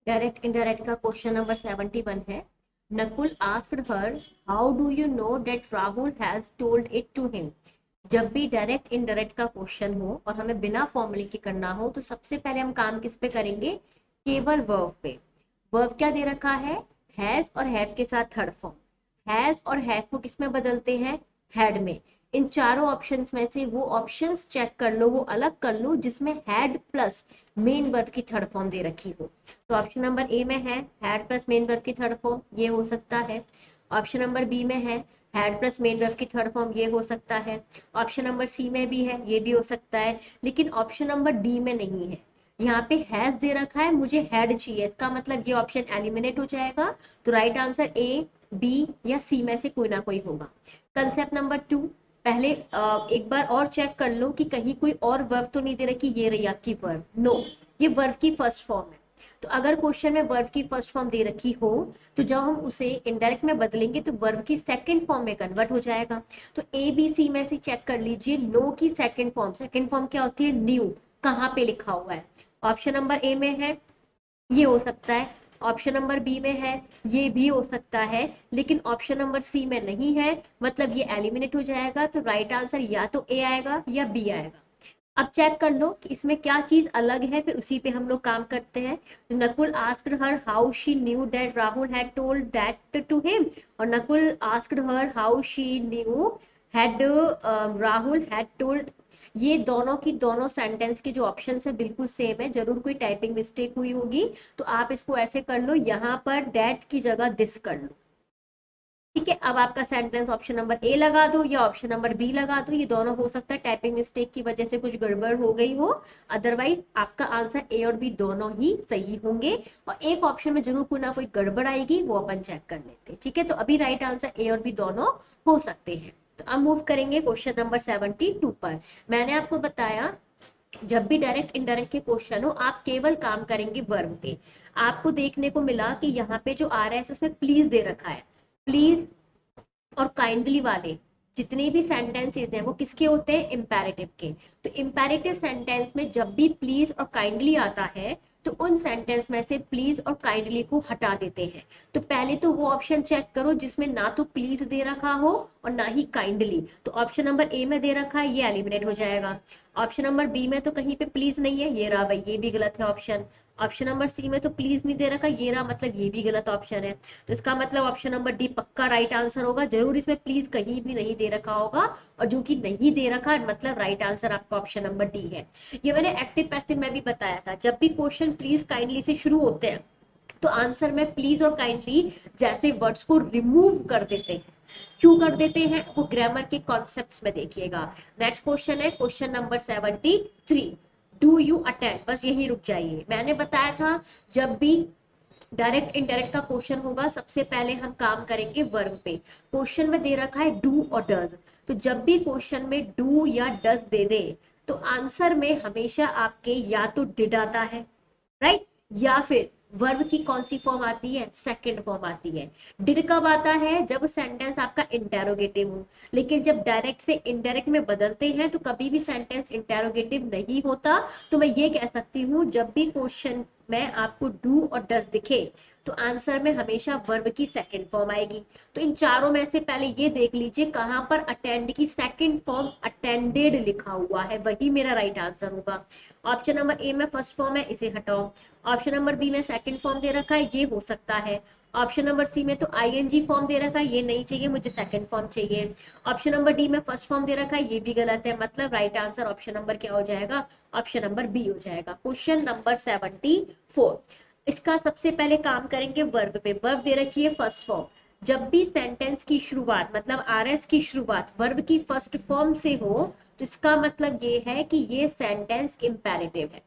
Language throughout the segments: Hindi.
डायरेक्ट इनडायरेक्ट का क्वेश्चन नंबर 71 है। Nakul asked her, how do you know that Rahul has told it to him. जब भी डायरेक्ट इनडायरेक्ट का क्वेश्चन हो और हमें बिना फॉर्मूले के करना हो तो सबसे पहले हम काम किस पे करेंगे? केवल वर्ब पे। वर्ब क्या दे रखा है? हैज और हैव के साथ थर्ड फॉर्म। हैज और हैव को किस में बदलते हैं? हैड में। इन चारों ऑप्शंस में से वो ऑप्शंस चेक कर लो, वो अलग कर लो जिसमें हैड प्लस मेन वर्ब की थर्ड फॉर्म दे रखी हो। तो ऑप्शन नंबर ए में है हैड प्लस मेन वर्ब की थर्ड फॉर्म, ये हो सकता है। ऑप्शन नंबर बी में है हैड प्लस मेन वर्ब की थर्ड फॉर्म, ये हो सकता है। ऑप्शन नंबर सी में भी है, ये भी हो सकता है। लेकिन ऑप्शन नंबर डी में नहीं है। यहाँ पे हैज दे रखा है, मुझे हैड चाहिए, इसका मतलब ये ऑप्शन एलिमिनेट हो जाएगा। तो राइट आंसर ए, बी या सी में से कोई ना कोई होगा। कंसेप्ट नंबर 2, पहले एक बार और चेक कर लो कि कहीं कोई और वर्ब तो नहीं दे रखी। ये रही आपकी वर्ब, नो, ये वर्ब की फर्स्ट फॉर्म है। तो अगर क्वेश्चन में वर्ब की फर्स्ट फॉर्म दे रखी हो तो जब हम उसे इनडायरेक्ट में बदलेंगे तो वर्ब की सेकंड फॉर्म में कन्वर्ट हो जाएगा। तो ए बी सी में से चेक कर लीजिए, नो की सेकंड फॉर्म, सेकंड फॉर्म क्या होती है? न्यू, कहाँ पे लिखा हुआ है? ऑप्शन नंबर ए में है, ये हो सकता है। ऑप्शन नंबर बी में है, ये भी हो सकता है। लेकिन ऑप्शन नंबर सी में नहीं है, मतलब ये एलिमिनेट हो जाएगा। तो राइट आंसर या तो ए आएगा या बी आएगा। अब चेक कर लो कि इसमें क्या चीज अलग है, फिर उसी पे हम लोग काम करते हैं। तो Nakul asked her how she knew that Rahul had told that to him, और Nakul asked her how she knew had Rahul had told. ये दोनों की दोनों सेंटेंस के जो ऑप्शन है बिल्कुल सेम है, जरूर कोई टाइपिंग मिस्टेक हुई होगी। तो आप इसको ऐसे कर लो, यहाँ पर दैट की जगह दिस कर लो। ठीक है, अब आपका सेंटेंस ऑप्शन नंबर ए लगा दो या ऑप्शन नंबर बी लगा दो, ये दोनों हो सकता है टाइपिंग मिस्टेक की वजह से कुछ गड़बड़ हो गई हो। अदरवाइज आपका आंसर ए और बी दोनों ही सही होंगे, और एक ऑप्शन में जरूर कोई ना कोई गड़बड़ आएगी, वो अपन चेक कर लेते हैं। ठीक है, तो अभी राइट आंसर ए और बी दोनों हो सकते हैं। तो अब मूव करेंगे क्वेश्चन नंबर 72 पर। मैंने आपको बताया जब भी डायरेक्ट इनडायरेक्ट के क्वेश्चन हो आप केवल काम करेंगे वर्ब पे। आपको देखने को मिला कि यहाँ पे जो आ रहा है उसमें प्लीज दे रखा है। प्लीज और काइंडली वाले जितने भी सेंटेंसेस हैं वो किसके होते हैं? इंपेरेटिव के। तो इंपेरेटिव सेंटेंस में जब भी प्लीज और काइंडली आता है तो उन सेंटेंस में से प्लीज और काइंडली को हटा देते हैं। तो पहले तो वो ऑप्शन चेक करो जिसमें ना तो प्लीज दे रखा हो और ना ही काइंडली। तो ऑप्शन नंबर ए में दे रखा है, ये एलिमिनेट हो जाएगा। ऑप्शन नंबर बी में तो कहीं पे प्लीज नहीं है, ये रहा भाई, ये भी गलत है ऑप्शन। ऑप्शन नंबर सी में तो प्लीज नहीं दे रखा, ये रहा, मतलब ये भी गलत ऑप्शन है। तो इसका मतलब ऑप्शन नंबर डी पक्का राइट आंसर होगा, जरूर इसमें प्लीज कहीं भी नहीं दे रखा होगा। और जो कि नहीं दे रखा मतलब राइट आंसर आपका ऑप्शन नंबर डी है। ये मैंने एक्टिव पैसिव में भी बताया था, जब भी क्वेश्चन प्लीज काइंडली से शुरू होते हैं तो आंसर में प्लीज और काइंडली जैसे वर्ड्स को रिमूव कर देते हैं। क्यों कर देते हैं वो ग्रामर के कॉन्सेप्ट्स में देखिएगा। नेक्स्ट क्वेश्चन है question number 73, do you attend. बस यही रुक जाइए। मैंने बताया था जब भी डायरेक्ट इनडायरेक्ट का क्वेश्चन होगा सबसे पहले हम काम करेंगे वर्ब पे। क्वेश्चन में दे रखा है डू और डज, तो जब भी क्वेश्चन में डू या डज दे दे तो आंसर में हमेशा आपके या तो डिड आता है, राइट, या फिर वर्ब की कौन सी फॉर्म आती है? सेकंड फॉर्म आती है। डिड कब आता है? जब सेंटेंस आपका इंटेरोगेटिव हो। लेकिन जब डायरेक्ट से इनडायरेक्ट में बदलते हैं तो कभी भी सेंटेंस इंटेरोगेटिव नहीं होता। तो मैं ये कह सकती हूँ जब भी क्वेश्चन में आपको डू और डज दिखे तो आंसर में हमेशा वर्ब की सेकंड फॉर्म आएगी। तो इन चारों में से पहले ये देख लीजिए कहां पर अटेंड की सेकंड फॉर्म अटेंडेड लिखा हुआ है, वही मेरा राइट आंसर होगा। ऑप्शन नंबर ए में फर्स्ट फॉर्म है, इसे हटाओ। ऑप्शन नंबर बी में सेकंड फॉर्म दे रखा है, ये हो सकता है। ऑप्शन नंबर सी में तो आईएनजी फॉर्म दे रखा है, ये नहीं चाहिए, मुझे सेकंड फॉर्म चाहिए। ऑप्शन नंबर डी में फर्स्ट फॉर्म दे रखा है, ये भी गलत है, मतलब राइट आंसर ऑप्शन नंबर क्या हो जाएगा? ऑप्शन नंबर बी हो जाएगा। क्वेश्चन नंबर 74, इसका सबसे पहले काम करेंगे वर्ब पे। वर्ब दे रखी है फर्स्ट फॉर्म। जब भी सेंटेंस की शुरुआत मतलब आरएस की शुरुआत वर्ब की फर्स्ट फॉर्म से हो तो इसका मतलब ये है कि ये सेंटेंस इंपेरेटिव है।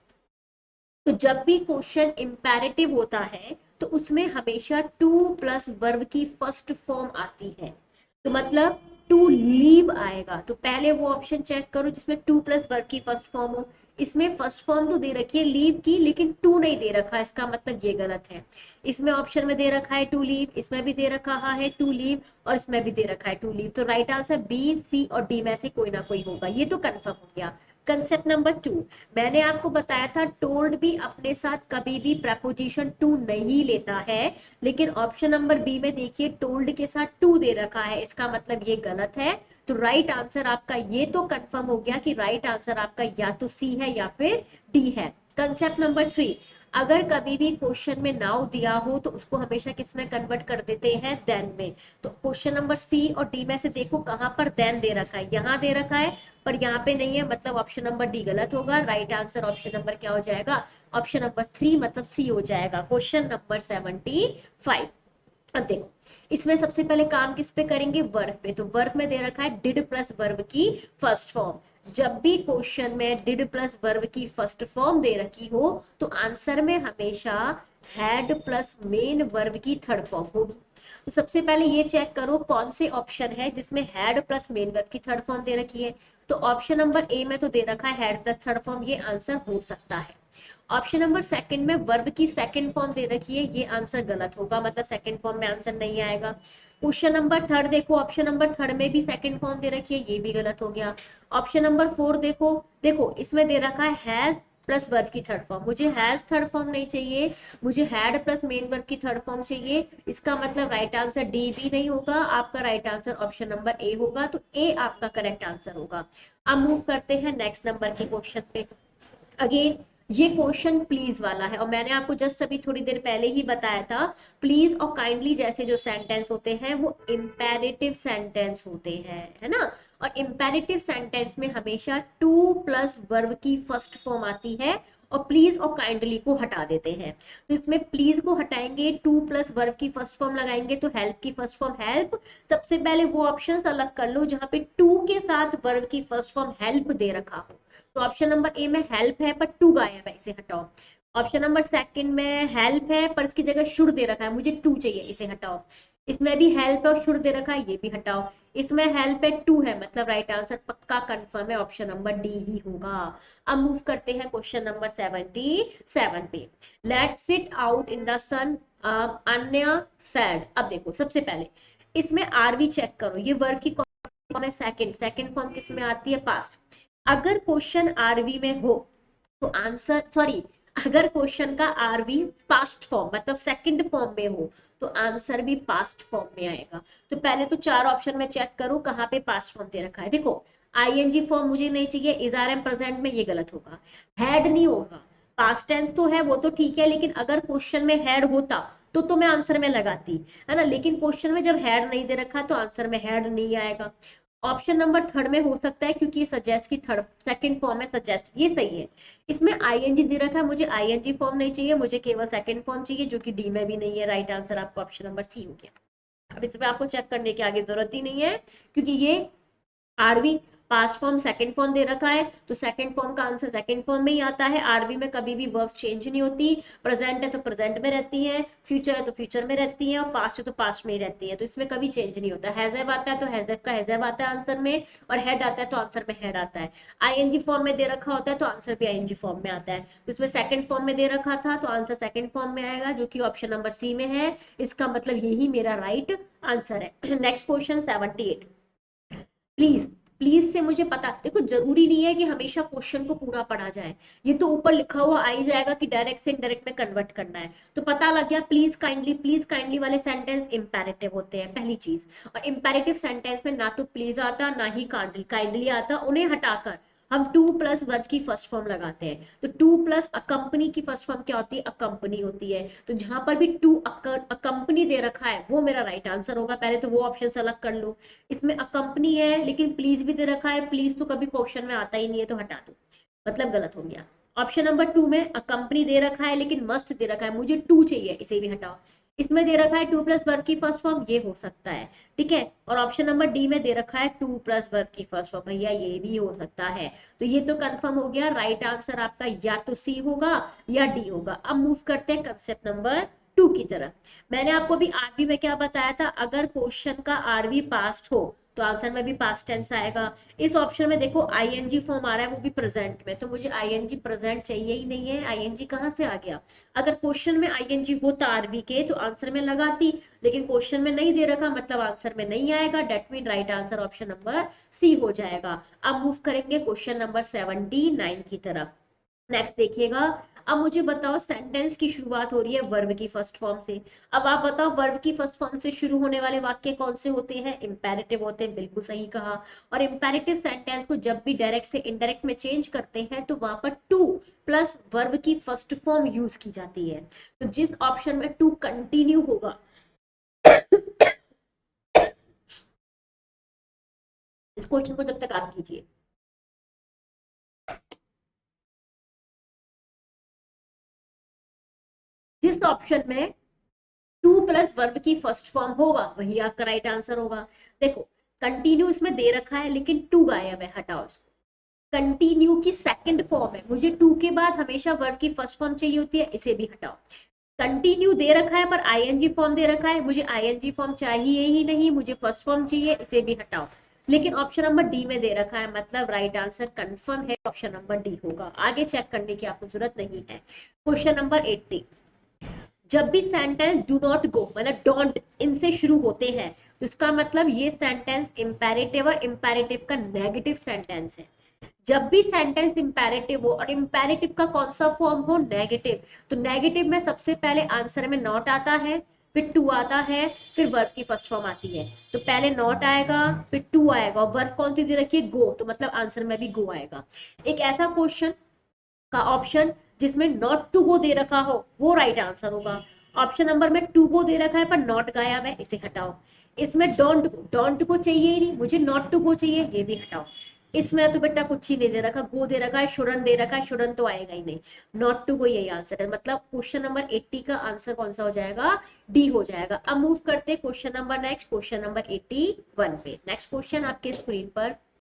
तो जब भी क्वेश्चन इंपेरेटिव होता है तो उसमें हमेशा टू प्लस वर्ब की फर्स्ट फॉर्म आती है। तो मतलब टू लीव आएगा। तो पहले वो ऑप्शन चेक करो जिसमें टू प्लस वर्ब की फर्स्ट फॉर्म हो। इसमें फर्स्ट फॉर्म तो दे रखी है लीव की लेकिन टू नहीं दे रखा, इसका मतलब ये गलत है। इसमें ऑप्शन में दे रखा है टू लीव, इसमें भी दे रखा है टू लीव और इसमें भी दे रखा है टू लीव। तो राइट आंसर बी, सी और डी में से कोई ना कोई होगा, ये तो कंफर्म हो गया। कंसेप्ट नंबर 2, मैंने आपको बताया था टोल्ड भी अपने साथ कभी भी प्रपोजिशन टू नहीं लेता है, लेकिन ऑप्शन नंबर बी में देखिए टोल्ड के साथ टू दे रखा है, इसका मतलब ये गलत है। तो राइट आंसर आपका ये तो कंफर्म हो गया कि राइट आंसर आपका या तो सी है या फिर डी है। कंसेप्ट नंबर 3, अगर कभी भी क्वेश्चन में नाउ दिया हो तो उसको हमेशा किस में कन्वर्ट कर देते हैं, देन में। तो क्वेश्चन नंबर सी और डी में से देखो कहां पर देन दे रखा है, यहाँ दे रखा है पर यहाँ पे नहीं है, मतलब ऑप्शन नंबर डी गलत होगा। राइट आंसर ऑप्शन नंबर क्या हो जाएगा, ऑप्शन नंबर 3 मतलब सी हो जाएगा। Question number 75। अब देखो इसमें सबसे पहले काम किस पे करेंगे, वर्ब पे। तो वर्ब में दे रखा है डिड प्लस वर्ब की फर्स्ट फॉर्म। जब भी क्वेश्चन में डिड प्लस वर्ब की फर्स्ट फॉर्म दे रखी हो तो आंसर में हमेशा हैड प्लस मेन वर्ब की थर्ड फॉर्म होगी। तो सबसे पहले ये चेक करो कौन से ऑप्शन है जिसमें हैड प्लस मेन वर्ब की थर्ड फॉर्म दे रखी है। तो ऑप्शन नंबर ए में तो दे रखा है हैड प्लस थर्ड फॉर्म, ये आंसर हो सकता है। ऑप्शन नंबर सेकंड में वर्ब की सेकंड फॉर्म दे रखी है, ये आंसर गलत होगा, मतलब सेकंड फॉर्म में आंसर नहीं आएगा। क्वेश्चन नंबर थर्ड देखो, ऑप्शन नंबर थर्ड में भी सेकंड फॉर्म दे रखी है, ये भी गलत हो गया। ऑप्शन नंबर 4 देखो, देखो इसमें दे रखा है हैज प्लस वर्ब की थर्ड फॉर्म, मुझे हैज थर्ड फॉर्म नहीं चाहिए, मुझे हैड प्लस मेन वर्ब की थर्ड फॉर्म चाहिए। इसका मतलब राइट आंसर डी भी नहीं होगा, आपका right answer option number A होगा। तो ए आपका करेक्ट आंसर होगा। अब मूव करते हैं नेक्स्ट नंबर के क्वेश्चन पे। अगेन ये क्वेश्चन प्लीज वाला है और मैंने आपको जस्ट अभी थोड़ी देर पहले ही बताया था प्लीज और काइंडली जैसे जो सेंटेंस होते हैं वो इंपेरेटिव सेंटेंस होते हैं, है ना। और इंपेरेटिव सेंटेंस में हमेशा टू प्लस वर्ब की फर्स्ट फॉर्म आती है और प्लीज और काइंडली को हटा देते हैं। तो इसमें प्लीज को हटाएंगे, टू प्लस वर्ब की फर्स्ट फॉर्म लगाएंगे तो हेल्प की फर्स्ट फॉर्म हेल्प। सबसे पहले वो ऑप्शन अलग कर लो जहां पे टू के साथ वर्ब की फर्स्ट फॉर्म हेल्प दे रखा हो। तो ऑप्शन नंबर ए में हेल्प है पर टू गायब है, इसे हटाओ। ऑप्शन नंबर सेकंड में हेल्प है पर इसकी जगह शुड दे रखा है, मुझे टू चाहिए, इसे हटाओ। इसमें भी हेल्प और शुड दे रखा है, ये भी हटाओ। इसमें हेल्प है टू है, मतलब राइट आंसर पक्का कंफर्म है, ऑप्शन नंबर डी ही होगा। अब मूव करते हैं क्वेश्चन नंबर 77 पे। Let's sit out in the sun, Anya said. अब देखो सबसे पहले इसमें आरवी चेक करो, ये वर्ब की कौन सी फॉर्म है, सेकंड फॉर्म किस में आती है, पास्ट। अगर क्वेश्चन आरवी में हो तो आंसर, सॉरी, अगर क्वेश्चन का आरवी पास्ट फॉर्म मतलब सेकंड फॉर्म में हो तो आंसर भी पास्ट फॉर्म में आएगा। तो पहले तो चार ऑप्शन में चेक करो कहाँ पे पास्ट फॉर्म दे रखा है। देखो आईएनजी फॉर्म मुझे नहीं चाहिए, इज आर एम प्रेजेंट में ये गलत होगा, हैड नहीं होगा, पास्ट टेंस तो है वो तो ठीक है, लेकिन अगर क्वेश्चन में हैड होता तो मैं आंसर में लगाती, है ना। लेकिन क्वेश्चन में जब हैड नहीं दे रखा तो आंसर में हैड नहीं आएगा। ऑप्शन नंबर थर्ड में हो सकता है क्योंकि ये सजेस्ट की थर्ड सेकंड फॉर्म है, सजेस्ट ये सही है। इसमें आईएनजी दे रखा है, मुझे आईएनजी फॉर्म नहीं चाहिए, मुझे केवल सेकंड फॉर्म चाहिए जो कि डी में भी नहीं है। राइट आंसर आपका ऑप्शन नंबर सी हो गया। अब इसमें आपको चेक करने की आगे जरूरत ही नहीं है क्योंकि ये आरवी पास्ट फॉर्म सेकंड फॉर्म दे रखा है तो सेकंड फॉर्म का आंसर सेकंड फॉर्म में ही आता है। आरवी में कभी भी वर्ब चेंज नहीं होती, प्रेजेंट है तो प्रेजेंट में रहती है, फ्यूचर है तो फ्यूचर में रहती है और पास्ट है तो पास्ट में ही रहती है, तो इसमें कभी चेंज नहीं होता। हैज़ आता है तो हैज़ का हैज़ आता है आंसर में, और हेड आता है तो आंसर में हेड आता है। आईएनजी फॉर्म में दे रखा होता है तो आंसर भी आईएनजी फॉर्म में आता है। तो इसमें सेकंड फॉर्म में दे रखा था तो आंसर सेकंड फॉर्म में आएगा जो कि ऑप्शन नंबर सी में है। इसका मतलब यही मेरा राइट आंसर है। Next question 78। प्लीज प्लीज से मुझे पता, देखो जरूरी नहीं है कि हमेशा क्वेश्चन को पूरा पढ़ा जाए, ये तो ऊपर लिखा हुआ आ ही जाएगा कि डायरेक्ट से इनडायरेक्ट में कन्वर्ट करना है। तो पता लग गया प्लीज काइंडली वाले सेंटेंस इंपेरेटिव होते हैं पहली चीज। और इंपेरेटिव सेंटेंस में ना तो प्लीज आता ना ही काइंडली आता, उन्हें हटाकर हम टू प्लस वर्ब की फर्स्ट फॉर्म लगाते हैं। तो टू प्लस अकम्पनी की फर्स्ट फॉर्म क्या होती है, अकम्पनी होती है। तो जहां पर भी टू अकम्पनी दे रखा है वो मेरा राइट आंसर होगा। पहले तो वो ऑप्शन सेलेक्ट कर लो। इसमें अकम्पनी है लेकिन प्लीज भी दे रखा है, प्लीज तो कभी क्वेश्चन में आता ही नहीं है तो हटा दो, मतलब गलत हो गया। ऑप्शन नंबर 2 में अकम्पनी दे रखा है लेकिन मस्ट दे रखा है, मुझे टू चाहिए, इसे भी हटाओ। इसमें दे रखा है टू प्लस वर्ब की फर्स्ट फॉर्म, ये हो सकता है, ठीक है। और ऑप्शन नंबर डी में दे रखा है टू प्लस वर्ब की फर्स्ट फॉर्म, भैया ये भी हो सकता है। तो ये तो कंफर्म हो गया, राइट आंसर आपका या तो सी होगा या डी होगा। अब मूव करते हैं कंसेप्ट नंबर 2 की तरफ। मैंने आपको भी आरवी में क्या बताया था, अगर क्वेश्चन का आरवी पास्ट हो तो आंसर में भी पास्ट टेंस आएगा। इस ऑप्शन में देखो आईएनजी फॉर्म आ रहा है, वो भी प्रेजेंट में, तो मुझे आईएनजी प्रेजेंट चाहिए ही नहीं है। आईएनजी कहाँ से आ गया? अगर क्वेश्चन में आईएनजी होता आरबी के तो आंसर में लगाती, लेकिन क्वेश्चन में नहीं दे रखा, मतलब आंसर में नहीं आएगा। That mean right answer option number C हो जाएगा। अब मूव करेंगे क्वेश्चन नंबर 79 की तरफ। नेक्स्ट देखिएगा, अब मुझे बताओ सेंटेंस की शुरुआत हो रही है वर्ब की फर्स्ट फॉर्म से। अब आप बताओ वर्ब की फर्स्ट फॉर्म से शुरू होने वाले वाक्य कौन से होते हैं? इंपेरेटिव होते हैं, बिल्कुल सही कहा। और इंपेरेटिव सेंटेंस को जब भी डायरेक्ट से इनडायरेक्ट में चेंज करते हैं तो वहां पर टू प्लस वर्ब की फर्स्ट फॉर्म यूज की जाती है। तो जिस ऑप्शन में टू कंटिन्यू होगा इस क्वेश्चन को जब तक आप कीजिए, जिस ऑप्शन में टू प्लस वर्ब की फर्स्ट फॉर्म होगा वही आपका राइट आंसर होगा। देखो कंटिन्यू इसमें दे रखा है लेकिन टू गायब है, हटाओ इसको। कंटिन्यू की सेकंड फॉर्म है, मुझे टू के बाद हमेशा वर्ब की फर्स्ट फॉर्म चाहिए होती है, इसे भी हटाओ। कंटिन्यू दे रखा है पर आईएनजी फॉर्म दे रखा है, मुझे आईएनजी फॉर्म चाहिए ही नहीं, मुझे फर्स्ट फॉर्म चाहिए, इसे भी हटाओ। लेकिन ऑप्शन नंबर डी में दे रखा है, मतलब राइट आंसर कंफर्म है, ऑप्शन नंबर डी होगा। आगे चेक करने की आपको जरूरत नहीं है। क्वेश्चन नंबर 80, जब भी सेंटेंस डू नॉट गो मतलब डोंट इनसे शुरू होते हैं तो इसका मतलब ये सेंटेंस इंपेरेटिव और इंपेरेटिव का नेगेटिव सेंटेंस है। जब भी सेंटेंस इंपेरेटिव हो और इंपेरेटिव का कौन सा फॉर्म हो? नेगेटिव, तो नेगेटिव में सबसे पहले आंसर में नॉट आता है, फिर टू आता है, फिर वर्ब की फर्स्ट फॉर्म आती है। तो पहले नॉट आएगा, फिर टू आएगा, और वर्ब कौन सी दे रखी है? गो, तो मतलब आंसर में भी गो आएगा। एक ऐसा क्वेश्चन का ऑप्शन जिसमें नॉट टू गो दे रखा हो वो राइट आंसर होगा। ऑप्शन नंबर में टू गो दे रखा है पर नॉट गायब है, इसे हटाओ। इसमें डोंट को चाहिए ही नहीं, मुझे नॉट टू गो चाहिए, ये भी हटाओ। इसमें तो बेटा कुछ ही नहीं दे रखा, गो दे रखा है, शुडन दे रखा है, शुडन तो आएगा ही नहीं। नॉट टू गो यही आंसर है, मतलब क्वेश्चन नंबर 80 का आंसर कौन सा हो जाएगा? डी हो जाएगा। अब मूव करते question number next, question number 81 पे। नेक्स्ट क्वेश्चन आपके स्क्रीन पर